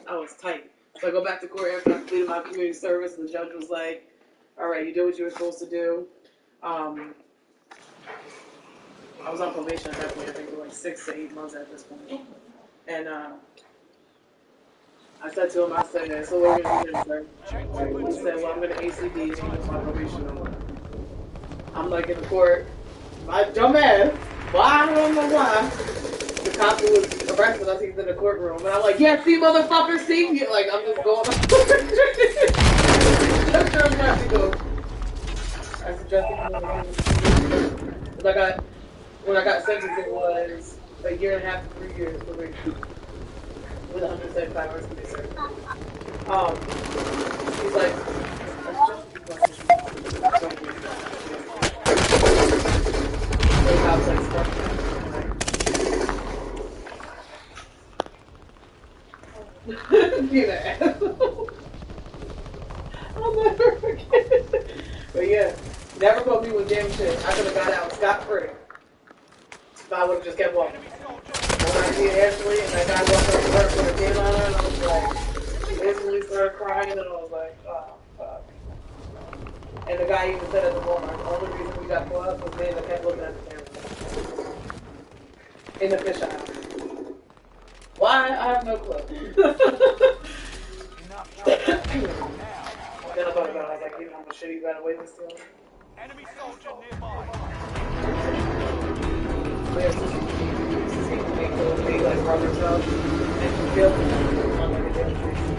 I was tight. So I go back to court after I completed my community service, and the judge was like, all right, you did what you were supposed to do. I was on probation at that point, I think for like 6 to 8 months at this point. And I said to him, I said, so what are you going to do then, sir? He said, well, I'm going to ACD and with my probation over. I'm like in the court, my dumb ass, why, I don't know why. The cop who was arrested, I think he's in the courtroom. And I'm like, yeah, see, motherfucker, see? Like, I'm just going on. I suggested when I got sentenced, it was a year and a half to 3 years probation with 175 hours to be served. He's like, the cop's like, be an asshole. I'll never forget it. But yeah, never caught me with damn shit. I could have got out scot-free if I would have just kept walking. When I see Ashley and that guy walked up to her with a can on her, and I was like, she instantly started crying, and I was like, oh, fuck. And the guy even said at the Walmart, the only reason we got caught up was me that kept looking at the camera. In the fish aisle. Why? I have no clue. Then I thought about it, I was like, you know how much shit you got away with still? Enemy soldier nearby. We have to make like rubber tubs and build them on like a demonstration.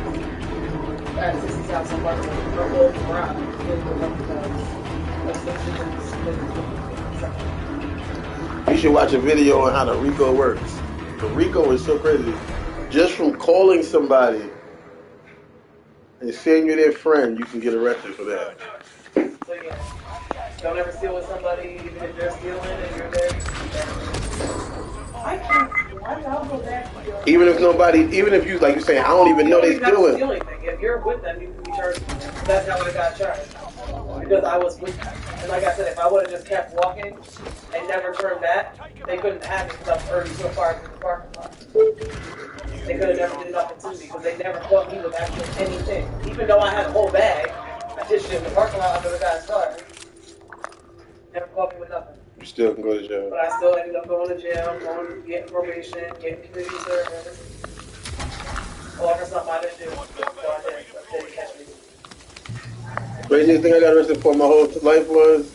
At 60 South San Marcos, our whole garage filled with rubber tubs. You should watch a video on how the RICO works. The RICO is so crazy. Just from calling somebody and saying you're their friend, you can get arrested for that. So yeah, don't ever steal with somebody, even if they're stealing and you're there. I can't. I'll go back. Even if you, like you're saying, I don't even know they're stealing. If you're with them, you can be charged. That's how I got charged. Because I was with them. And like I said, if I would have just kept walking and never turned back, they couldn't have me because I was already so far into the parking lot. They could have never did nothing to me because they never caught me with actually anything. Even though I had a whole bag, I just shit in the parking lot under the guy's car. Never caught me with nothing. You still can go to jail. But I still ended up going to jail, getting probation, getting community service. All for something I didn't do. So I didn't catch me. Craziest thing I got arrested for my whole life was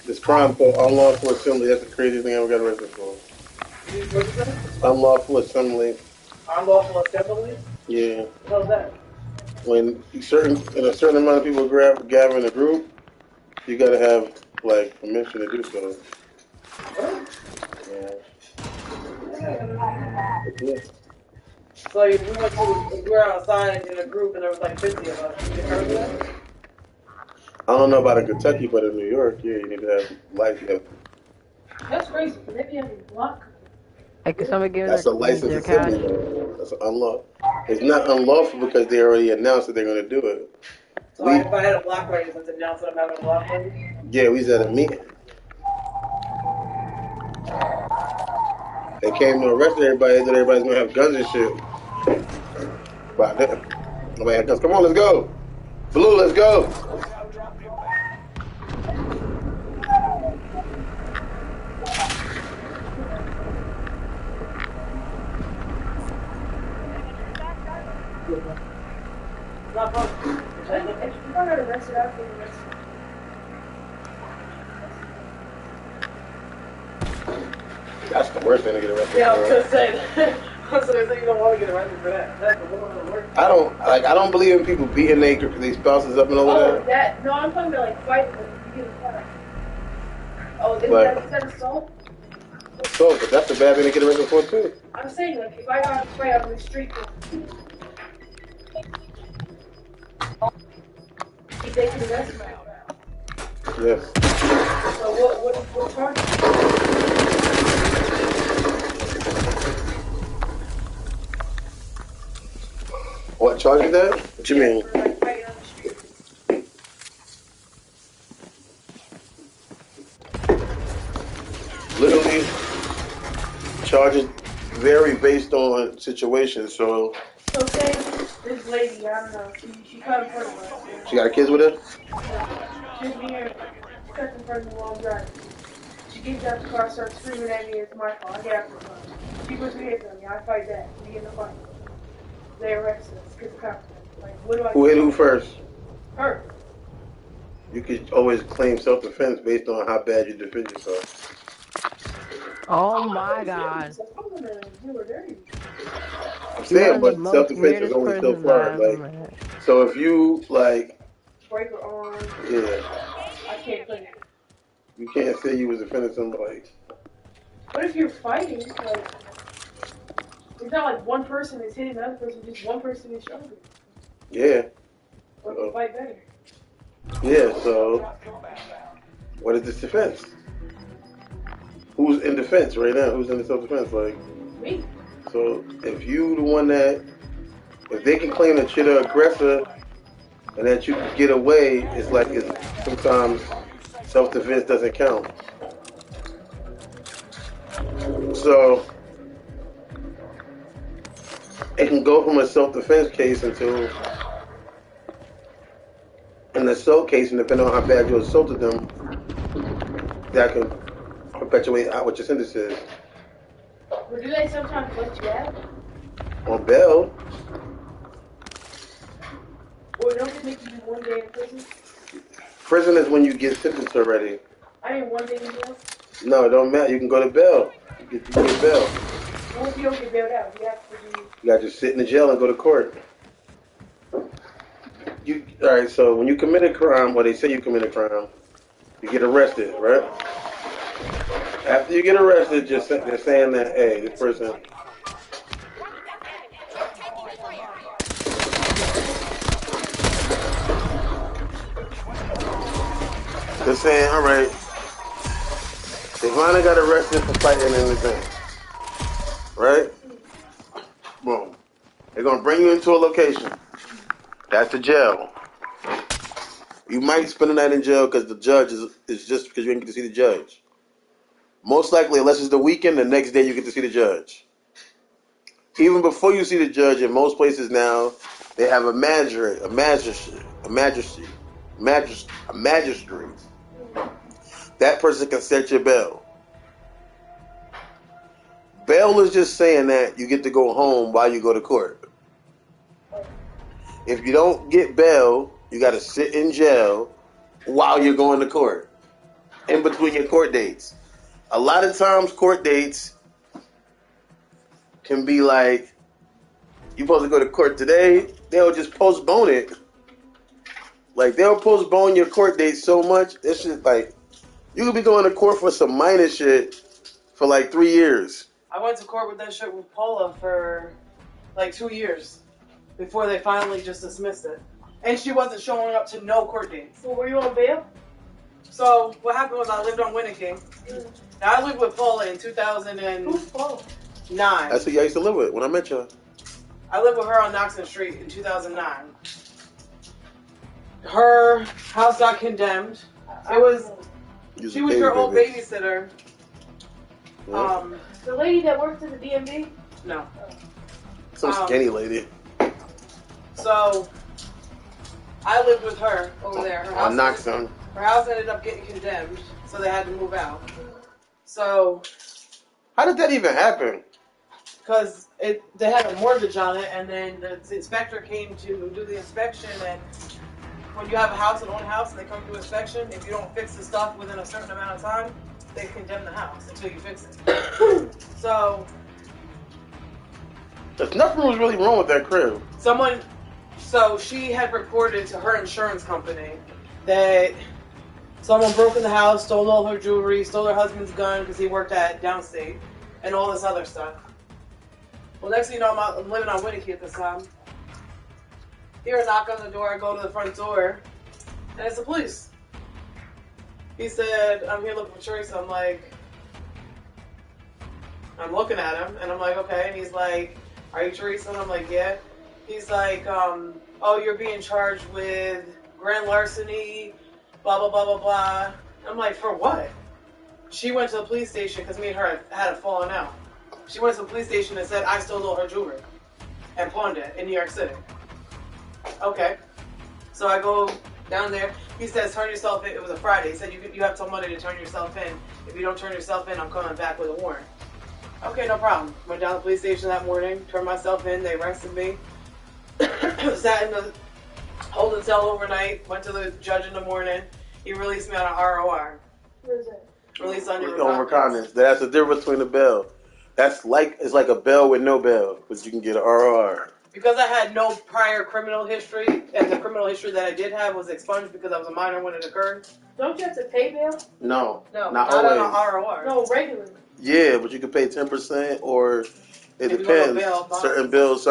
this crime called unlawful assembly. That's the craziest thing I ever got arrested for. What is that? Unlawful assembly. Unlawful assembly? Yeah. How's that? When a certain amount of people gather in a group, you gotta have like permission to do so. What? Yeah. So if we were outside in a group and there was like 50 of us, you heard of that? I don't know about in Kentucky, but in New York, yeah, you need to have license. That's crazy. Maybe I can block. Hey, can somebody give That's a license assembly. That's unlawful. It's not unlawful because they already announced that they're going to do it. So if I had a block party, since it announced that I'm having a block party? Yeah, we was at a meeting. They came to arrest everybody, that everybody's going to have guns and shit. But nobody had guns. Come on, let's go. Blue, let's go. That's the worst thing to get arrested for. Yeah, I was gonna say that. I was gonna say you don't want to get arrested for that. That's the worst. I don't believe in people beating their spouses up and all that. No, I'm talking about like fighting with you. Oh, is that assault? Assault, but that's a bad thing to get arrested for too. I'm saying like if I got a fight on the street, they can arrest me. Yes. So what charge? What charge is that? What you mean? For, like, fighting on the street. Literally, charges vary based on situation. So say this lady, I don't know, she cut in front of us. she got kids with her. She was near, she cut in front of me while I'm driving. She gets out the car, starts screaming at me, it's my fault. I get out the car. She puts her hands on me, I fight back. We get in the fight. They arrest us because of cops. Like, what do I Who hit do? who first? Her. You could always claim self-defense based on how bad you defend yourself. Oh my god. I'm gonna do her dirty. I'm You saying, are the but most self-defense is weirdest only so person far. I've ever Like, met. so if you like, Break her arm. yeah, I can't put it. you can't say you was defending somebody. Like, But if you're fighting, like, it's not like one person is hitting the other person, just one person is stronger. yeah, Or can fight better. yeah. So what is this defense? Who's in defense right now? Who's in the self-defense? Like, Me. so if you the one that, if they can claim that you're the aggressor and that you can get away, it's like it's sometimes self-defense doesn't count. So it can go from a self-defense case into an assault case, and depending on how bad you assaulted them, that can perpetuate out what your sentence is. But do they sometimes let you out? On bail, Or don't they make you do 1 day in prison? prison is when you get sentenced already. I mean 1 day in jail? No, it don't matter. You can go to bail. You get bail. What if you don't get bailed out? You have to do... You got to just sit in the jail and go to court. All right, so when you commit a crime, or they say you commit a crime, you get arrested, right? After you get arrested, they're saying that, hey, this person... They're saying, all right, Devonna got arrested for fighting in the thing, right? Boom. They're going to bring you into a location. That's the jail. You might spend the night in jail because the judge is just because you didn't get to see the judge. Most likely, unless it's the weekend, the next day you get to see the judge. Even before you see the judge, in most places now, they have a magistrate. That person can set your bail. Bail is just saying that you get to go home while you go to court. If you don't get bail, you got to sit in jail while you're going to court, in between your court dates. A lot of times, court dates can be like, you're supposed to go to court today, they'll just postpone it. Like, they'll postpone your court date so much, it's just like, you could be going to court for some minor shit for like 3 years. I went to court with that shit with Paula for like 2 years before they finally just dismissed it. And she wasn't showing up to no court dates. So were you on bail? So what happened was I lived on Winning King. Now I lived with Paula in 2009. Who's Paula? That's who I used to live with when I met you. I lived with her on Knoxon Street in 2009. Her house got condemned. She was her old babysitter. Yeah. The lady that works at the DMV? No. Some skinny lady. So I lived with her over there. Her house ended up getting condemned, so they had to move out. So how did that even happen? Because they had a mortgage on it, and then the inspector came to do the inspection, and when you have a house, an own house, and they come to inspection, if you don't fix the stuff within a certain amount of time, they condemn the house until you fix it. There's nothing was really wrong with that crib. So she had reported to her insurance company that someone broke in the house, stole all her jewelry, stole her husband's gun because he worked at Downstate, and all this other stuff. Well, next thing you know, I'm living on Winnicky at this time. Hear a knock on the door, I go to the front door, and it's the police. He said, I'm here looking for Teresa. I'm looking at him, and I'm like, okay. And he's like, are you Teresa? And I'm like, yeah. He's like, oh, you're being charged with grand larceny, blah, blah, blah, blah, blah. I'm like, for what? She went to the police station because me and her had a falling out. She went to the police station and said I stole her jewelry and pawned it in New York City. Okay. So I go down there. He says, turn yourself in. It was a Friday. He said, you have till Monday to turn yourself in. If you don't turn yourself in, I'm coming back with a warrant. Okay, no problem. Went down to the police station that morning, turned myself in. They arrested me. Sat in the holding cell overnight. Went to the judge in the morning. He released me on an ROR. What is that? Released on your reconnaissance. That's the difference between a bail. It's like a bail with no bail, but you can get an ROR. Because I had no prior criminal history, and the criminal history that I did have was expunged because I was a minor when it occurred. Don't you have to pay bail? No, not always. on an ROR. No, regularly. Yeah, but you can pay 10% or it If depends. Bail, certain bills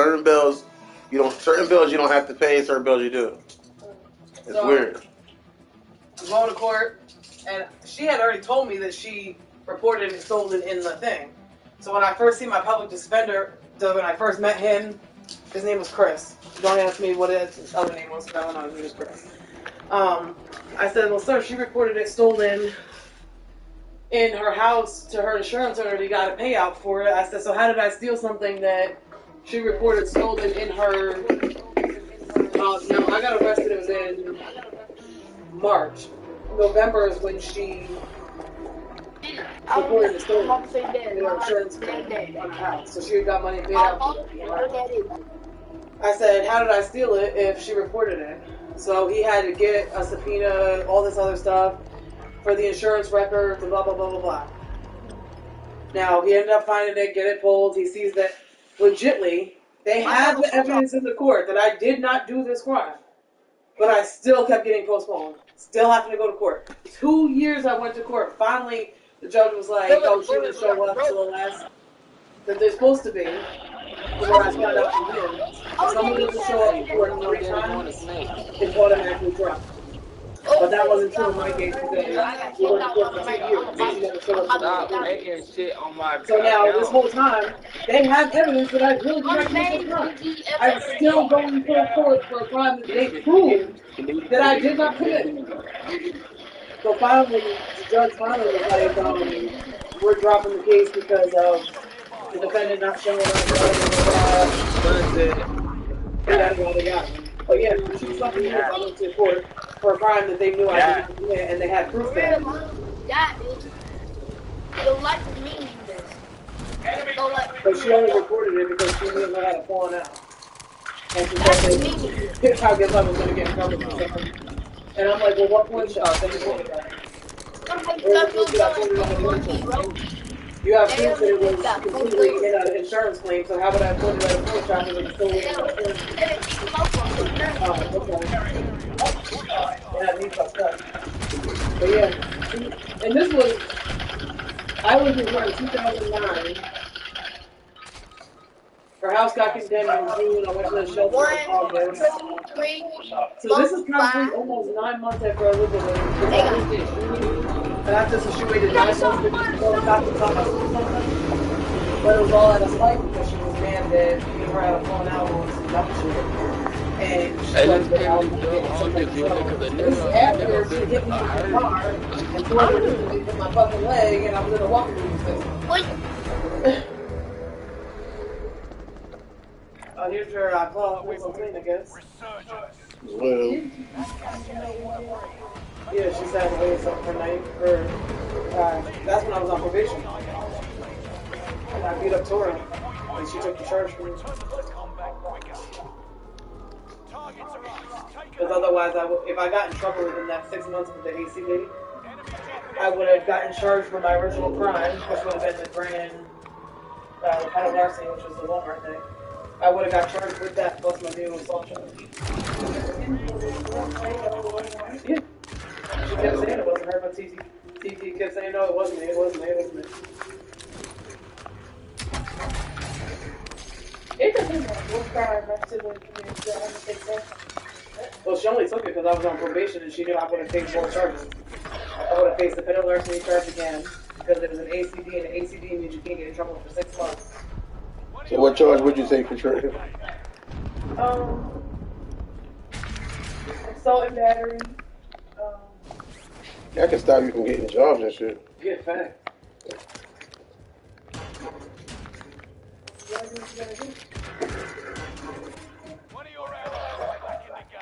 you don't have to pay, certain bills you do. It's weird. Going to court, and she had already told me that she reported it stolen in the thing. So when I first see my public defender, when I first met him, his name was Chris. Don't ask me what his other name was, because I don't know. He was Chris. I said, well, sir, she reported it stolen in her house to her insurance owner. He got a payout for it. I said, so how did I steal something that she reported stolen in her... no, I got arrested. It was in March. November is when she reported it stolen in her insurance company on the house. So she got money paid out for it. I said, how did I steal it if she reported it? So he had to get a subpoena, all this other stuff for the insurance records, and blah, blah, blah, blah, blah. Now, he ended up finding it, get it pulled. He sees that legitly, they have the evidence in the court that I did not do this crime. But I still kept getting postponed. Still having to go to court. 2 years I went to court. Finally, the judge was like, oh, she didn't show up till the last that they're supposed to be. From what I found out from him. If someone doesn't show up before 3 times, it's automatically dropped. But that wasn't true in my case because we went to court for 2 years. She never showed up. So now, this whole time, they have evidence that I really did not commit this crime. I'm still going to court for a crime that they proved that I did not commit. So finally, the judge finally was like, we're dropping the case because of the defendant not showing up. But yeah, she suffered me if I went to court for a crime that they knew I didn't commit, and they had proof that. But she only reported it because she knew I had a falling out. And she said I guess I was going to get in trouble for something. And I'm like, well, what point shot? Then you pointed that. You have proof that it was completely in an insurance claim, so how would I put it at a point shot if it was still in insurance? Oh, okay. Yeah, these fucked up. But yeah, and this was, I was in court in 2009. Her house got condemned in June. I went to the shelter in August. So this is probably almost 9 months after I lived with her. And after so she waited 9 months to got to talk or something. But it was all at a slight because she was mad that me and her had a phone out on some dumb shit. And she was this is after she hit me with the car and flooded me with my fucking leg, and I was in a walking room. Oh, here's your clean, I guess. Well, yeah, she sat away something for night. That's when I was on probation. And I beat up Tora, and she took the charge for me. Because otherwise, if I got in trouble within that 6 months with the AC lady, I would have gotten charged for my original crime, which would have been the grand pedal larceny, which was the Walmart thing. I would have got charged with that plus my new assault charge. Yeah. She kept saying it wasn't her, but TT kept saying, no, it wasn't me, it wasn't me, it wasn't me. It depends on what crime arrested when you take that. Well, she only took it because I was on probation and she knew I would have faced more charges. I would have faced the pedal larceny charge again because it was an ACD, and an ACD means you can't get in trouble for 6 months. so what charge would you take for training? Assault and battery. That can stop you from getting jobs and shit. Yeah, fact. gotta do what you gotta do. One of your allies is back in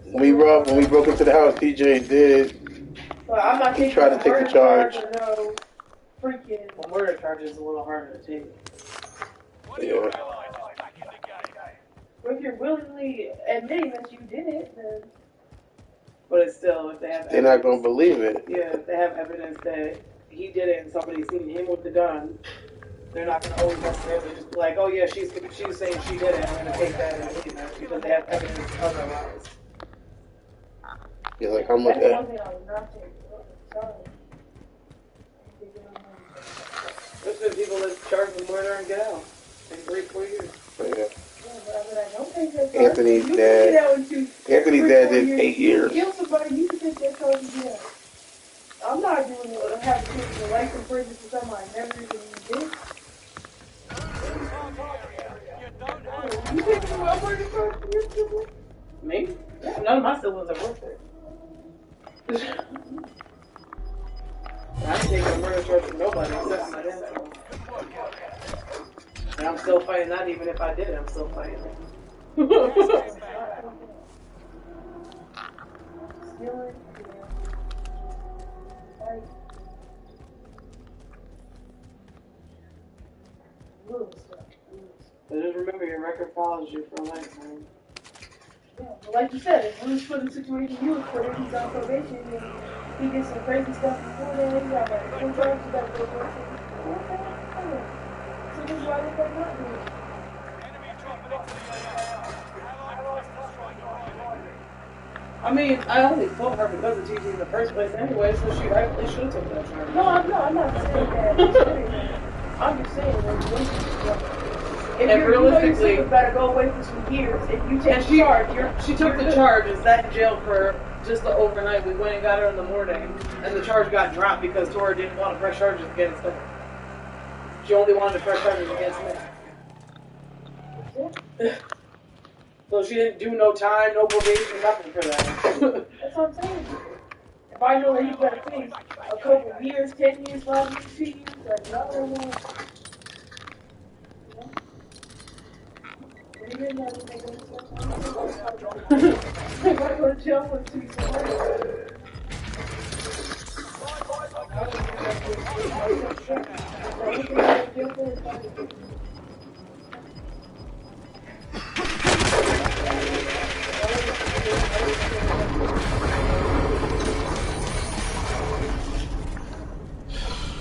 the game. When we broke into the house, PJ did. But I'm not taking Try to take the charge. Or no freaking. Well, murder charge is a little harder to take. One of your allies is back in the game. But if you're willingly admitting that you did it, then. But it's still, if they have They're not going to believe it. Yeah, if they have evidence that he did it and somebody's seen him with the gun, they're not going to always necessarily just be like, oh yeah, she's saying she did it, I'm going to take that and believe that because they have evidence otherwise. You're like, how much? That's one thing I would not take. Sorry. There's been people that charged with murder and get out in 3-4 years. Yeah. Anthony's dad did 8 years. Kill somebody, you can take that charge and get out. I'm not doing it. I'm having to take life in prison for something I never even did. You taking the murder charge for your sibling? Me? Yeah, none of my siblings are worth it. I ain't taking a murder charge from nobody except for my dad. And I'm still fighting that even if I did it, I'm still fighting it. But just remember, your record follows you for a lifetime. Yeah, but like you said, if Bruce put in the situation you was put in, he's on probation, and he did some crazy stuff before then, he got like 4 drugs, he got to go to work. So this is why they got not doing it. I mean, I only fought her because of TT in the first place anyway, so she rightfully should have took that charge. No, I'm not saying that. I'm just saying that if and realistically, you better go away for some years. If you take the charge, she took the charge and sat in jail for just the overnight. We went and got her in the morning, and the charge got dropped because Tora didn't want to press charges against her. She only wanted to press charges against me. So she didn't do no time, no probation, nothing for that. That's what I'm saying. If I know that he's gonna face a couple of years, 10 years, 5 years, 2 years, like another one. If I go to jail for 2 years.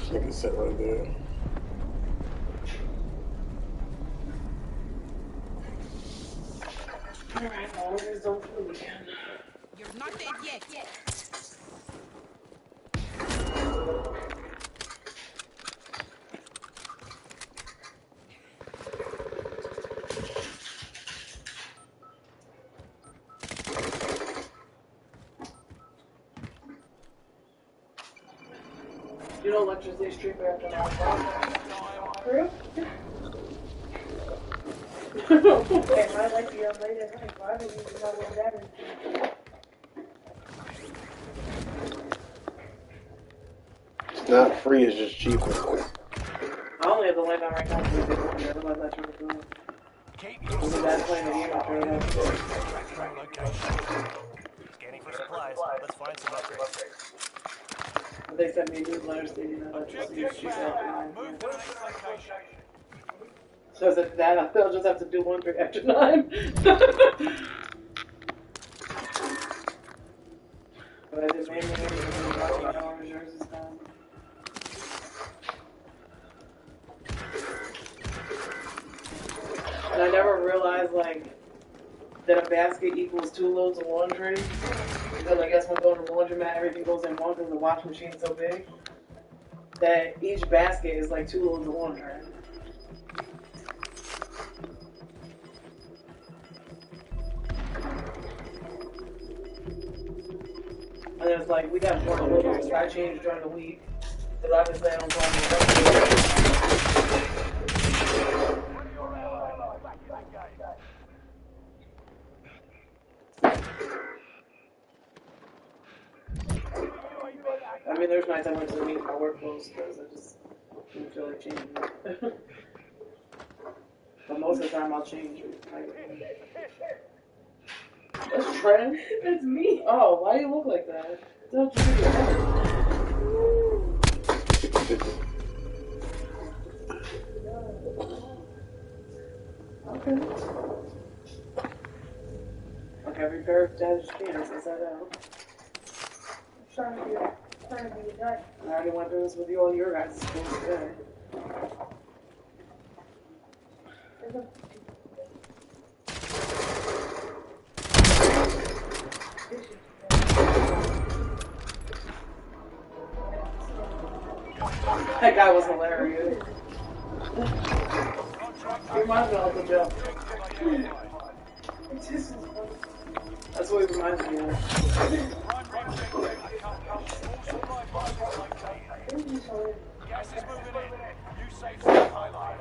I can sit right there. Alright, well, we're just done for the weekend. You're not dead yet. You know electricity street after 9 o'clock? True? Okay, I like to be up late at night, but I don't even know what that is. It's not free, it's just cheaper. I only have the light on right now because they don't care. Otherwise, I turn it on. Only that playing the game, I turn it off. Scanning for supplies. Let's find some upgrades. They sent me a newsletter stating that electricity street after 9. Move to the next location. So is it that? I'll just have to do 1 through after 9. But I did mainly hours, yours is done. And I never realized, like, that a basket equals 2 loads of laundry. Because I guess when going to the laundromat, everything goes in one because the wash machine's so big. That each basket is like 2 loads of laundry. And it's like, we got more loads. I changed during the week. Because obviously I don't go on the I mean, there's nights I went to the meet my work clothes because I just didn't feel like changing it. But most of the time I'll change it. That's Trent? That's me. Oh, why do you look like that? Don't you do your head? Okay. Like every pair of dad's pants, is that out? I'm trying to be a guy. I already went through this with you all your guys' schools today. That guy was hilarious. He reminds me of Uncle Joe. It's just That's what he reminds me of. Gas is moving in. You save some highlight.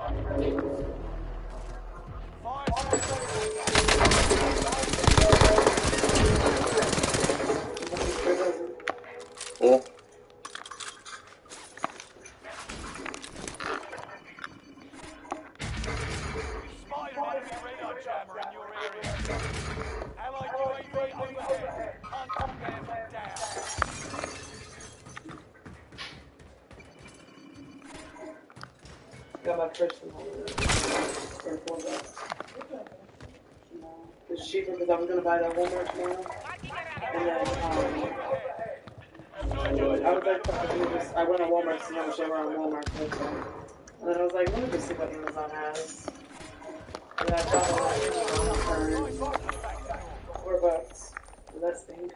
Oh. Spotted an enemy radar jammer in your area. Allied UAV overhead. Hunt them down. Got my personal for $4. It's cheaper because I was gonna buy that Walmart tomorrow, and then I was like, I went on Walmart to see how much they were on Walmart website, and then I was like, let me just see what Amazon has. And I found it for $4. Less than me.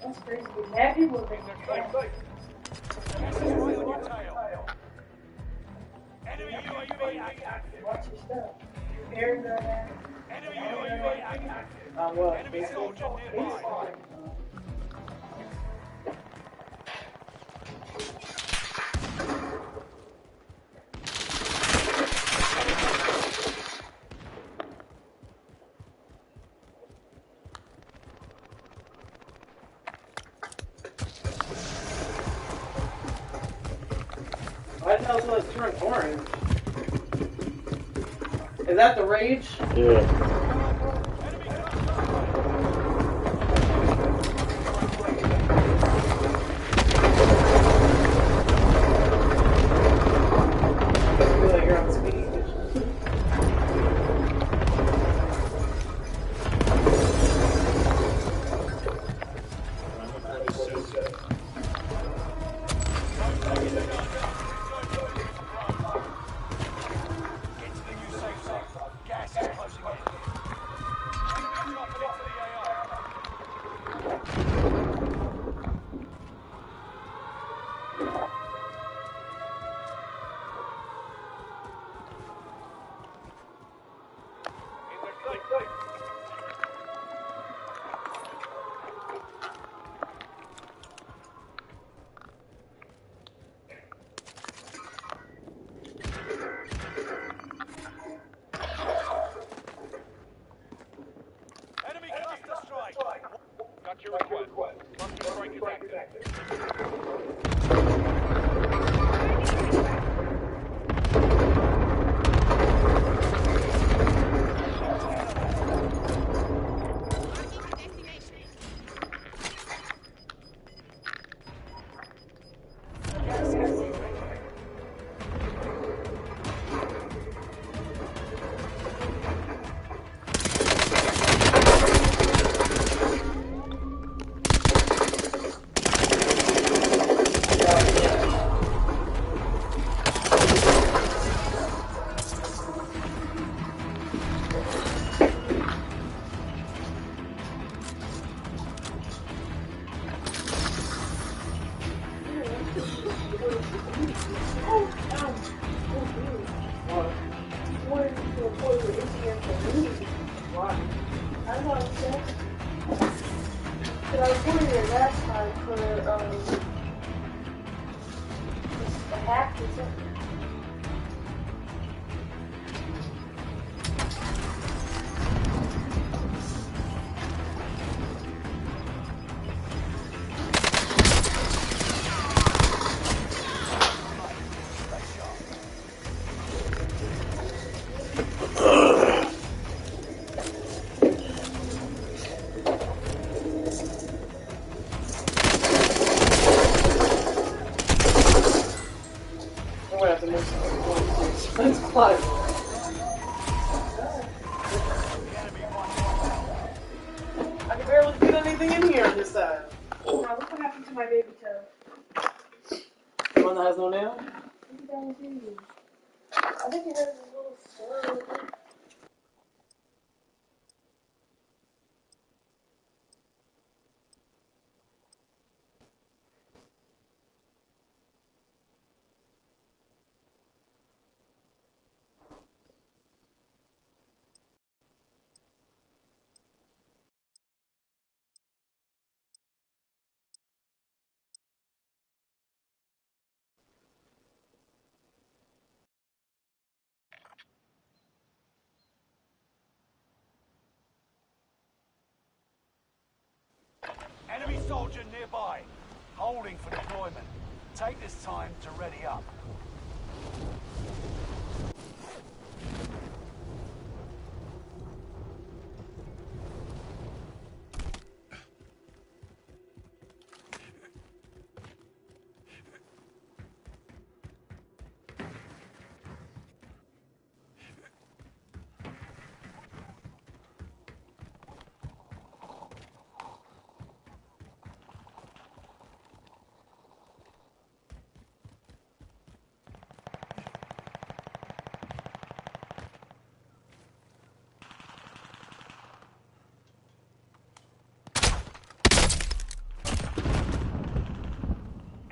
that's crazy. Mad people are making Gas is right on your tail. Enemy UAV active. Watch your stuff. Very good at Enemy UAV active. What? Enemy soldier nearby. Why the hell does it turn orange? Is that the rage? Yeah. I feel like you're on speed. Gas is closing in. Enemy dropping into the AR. Enemy cluster strike. Got your request. Cluster strike is active. I was going there last time for a hack or something. anything in here on this side. Now look what happened to my baby toe. The one that has no nail? Look at that too. I think it has a little spur. Enemy soldier nearby, holding for deployment. Take this time to ready up.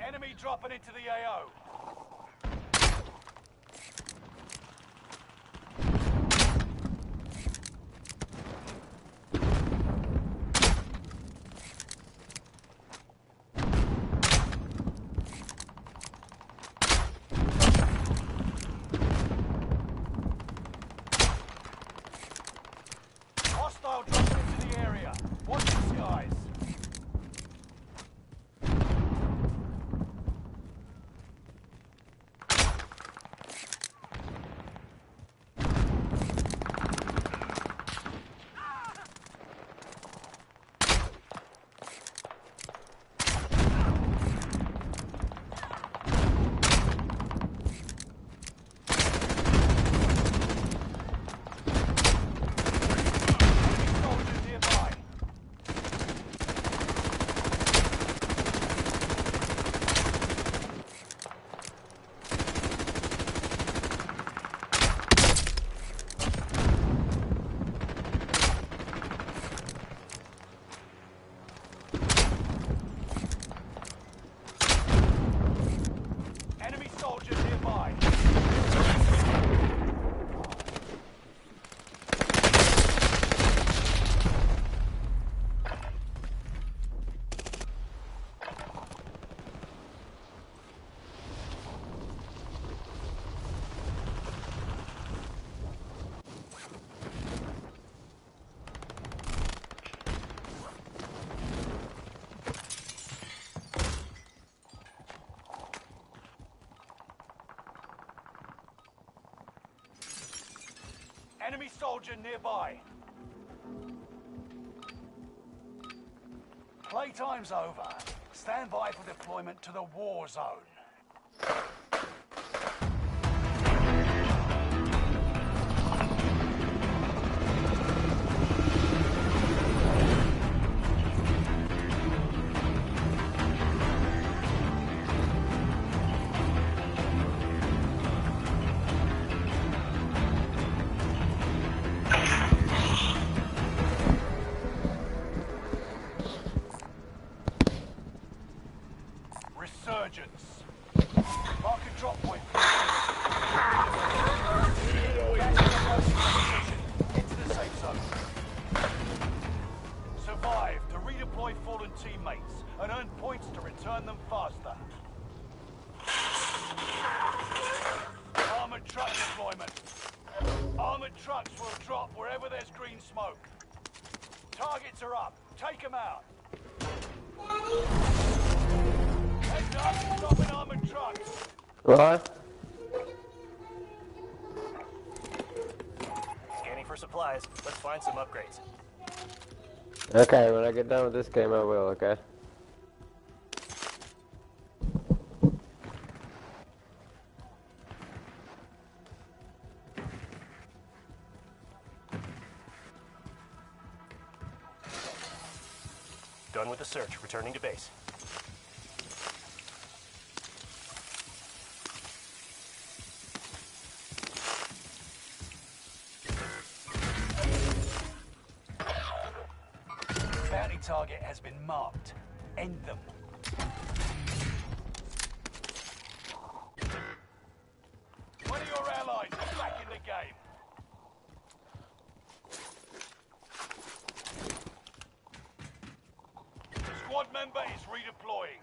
Enemy dropping into the AO. Hostile dropping into the area. Watch the skies. Soldiers nearby. Enemy soldier nearby. Enemy soldier nearby. Playtime's over. Stand by for deployment to the war zone. Resurgence. Mark a drop point. Into the safe zone. Survive to redeploy fallen teammates and earn points to return them faster. Armored truck deployment. Armored trucks will drop wherever there's green smoke. Targets are up. Take them out. Heads up, stopping armored trucks. What? Scanning for supplies. Let's find some upgrades. Okay, when I get done with this game, I will, okay? Done with the search. Returning to base. Bounty target has been marked. End them. One of your allies is back in the game. Squad member is redeploying.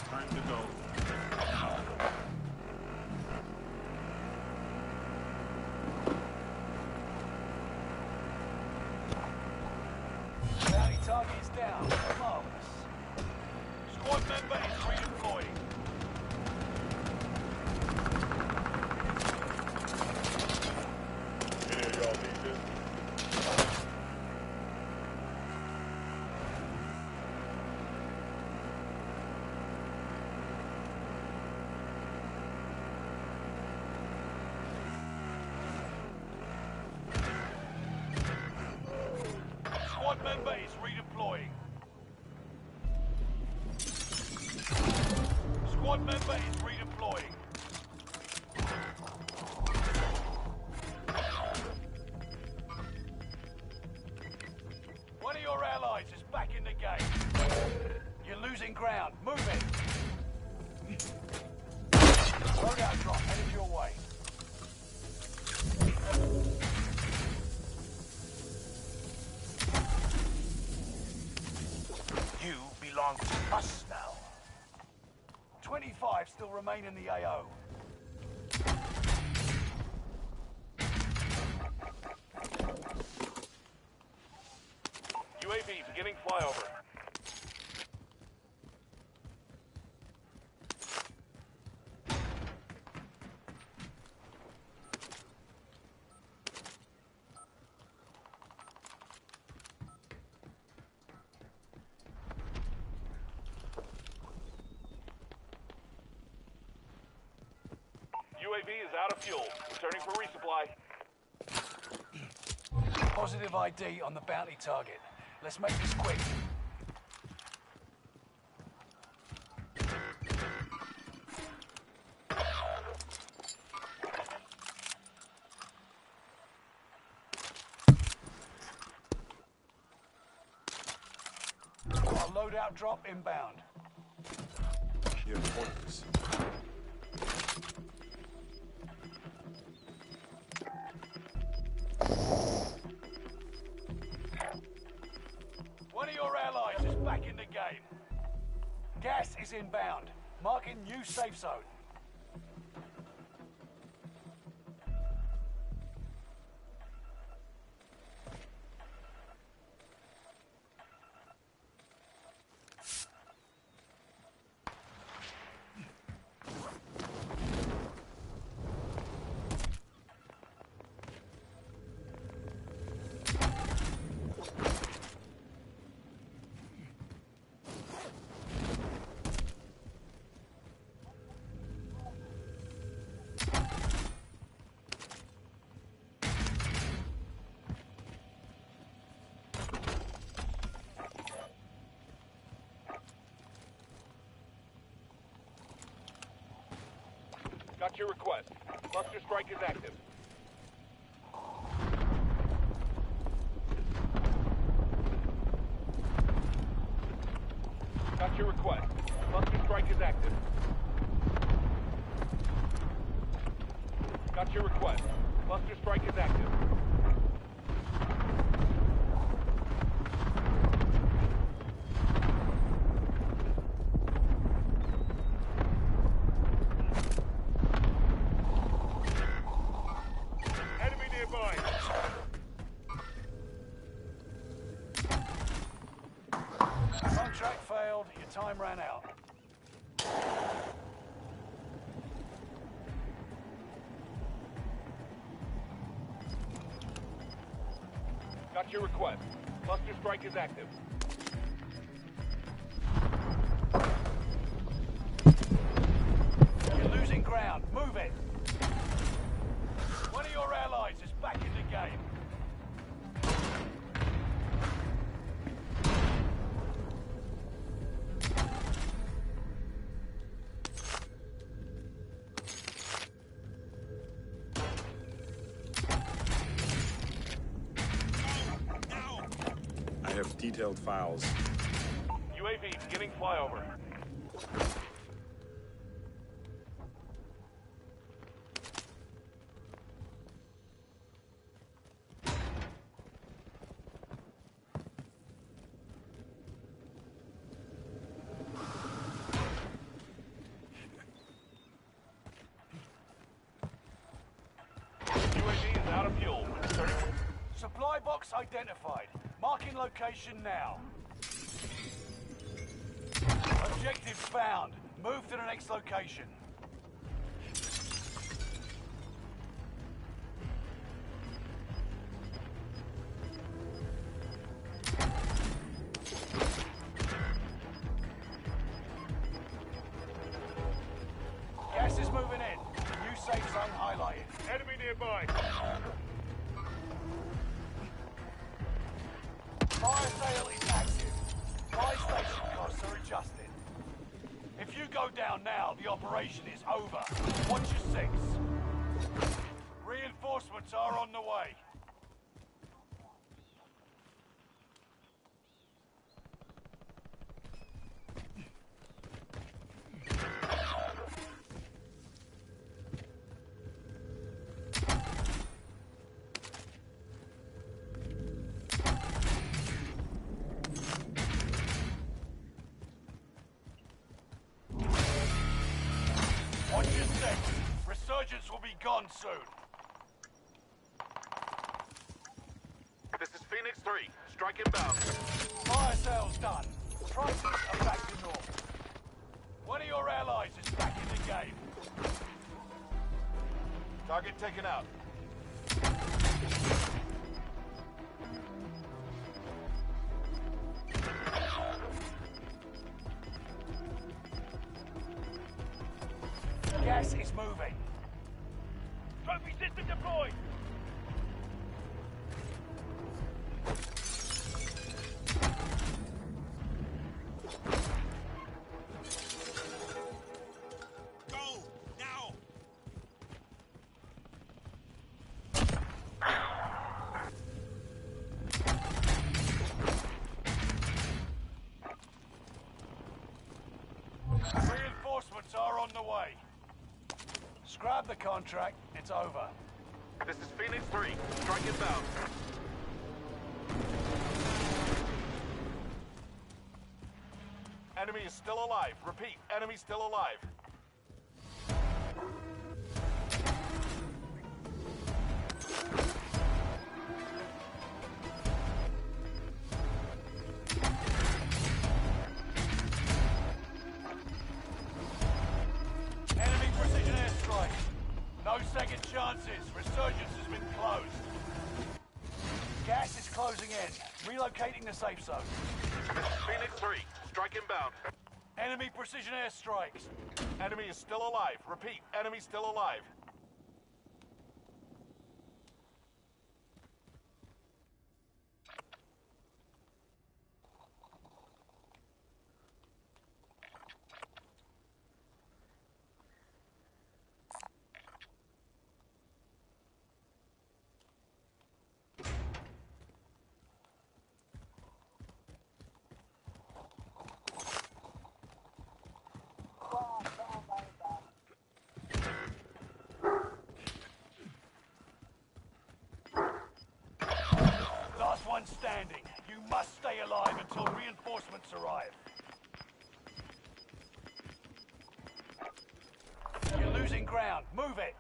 Time to go. Bounty target is down. Marvelous. Squad member is redeploying. Any of y'all need this? Squad member is redeploying. Squad member is redeploying. One of your allies is back in the game. You're losing ground. Move it. Loadout drop headed your way. You belong to us now. 25 still remain in the AO. UAV beginning flyover. UAV is out of fuel. Returning for resupply. Positive ID on the bounty target. Let's make this quick. Got a loadout drop inbound. Here, orders. One of your allies is back in the game. Gas is inbound. Marking new safe zone. Got your request. Cluster strike is active. Got your request. Cluster strike is active. Got your request. Cluster strike is active. Enemy nearby. Contract failed. Your time ran out. Got your request. Cluster strike is active. You're losing ground. Move it. One of your allies is back in the game. have detailed files. UAV beginning flyover. UAV is out of fuel. Supply box identified. Marking location now. Objective found. Move to the next location. Gas is moving in. New safe zone highlighted. Enemy nearby. Fire sale is active. Buy station costs are adjusted. If you go down now, the operation is over. Watch your six. Reinforcements are on the way. Watch your six. Resurgence will be gone soon. This is Phoenix 3. Strike inbound. Fire sales done. Prices are back to normal. One of your allies is back in the game. Target taken out. Gas is moving. Trophy system deployed. Go! Now! Reinforcements are on the way. Scrap the contract. It's over. This is Phoenix 3. Strike inbound. Enemy is still alive. Repeat, enemy still alive. Enemy precision airstrike. No second chances. Resurgence has been closed. Gas is closing in. Relocating the safe zone. This is Phoenix 3. Strike inbound. Enemy precision airstrikes. Enemy is still alive. Repeat, enemy still alive. Last one standing. You must stay alive until reinforcements arrive. You're losing ground. Move it.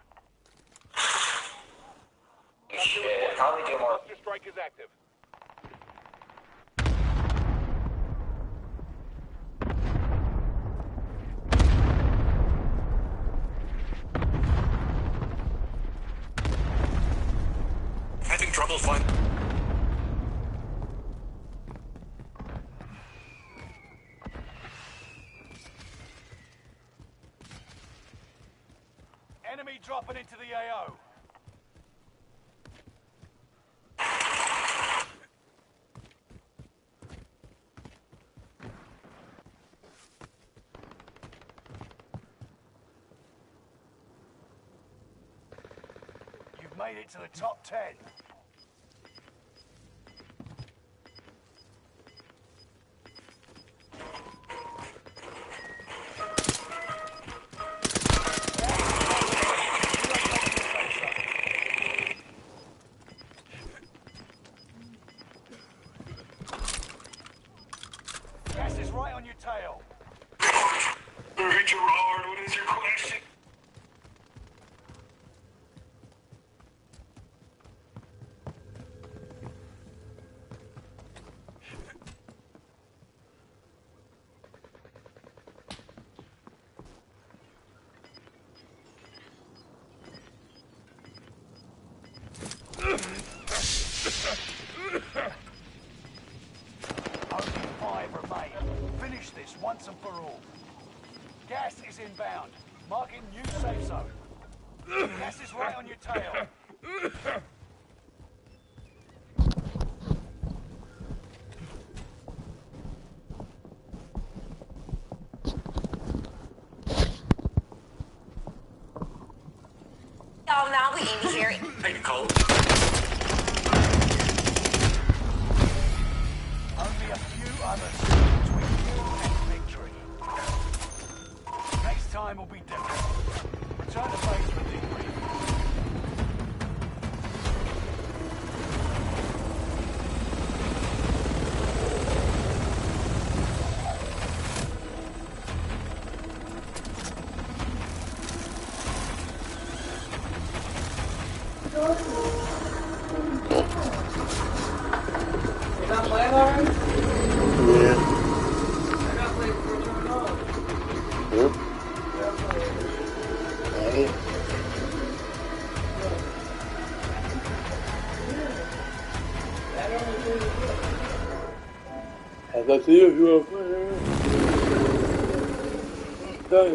Shit, how do we do more? Cluster strike is active. Having trouble finding. Enemy dropping into the AO. You've made it to the top 10. Gerard, what is your question? Only 5 remain. Finish this once and for all. Gas is inbound. Marking new safe zone. Gas is right on your tail. Oh, now we aim here. Hey, Nicole. Only a few others between you and victory. Next time will be different. Return to base for debrief. You're not playing already? Yeah. I got played before you turned on. Yep. Hey. That's up to you if you want to play.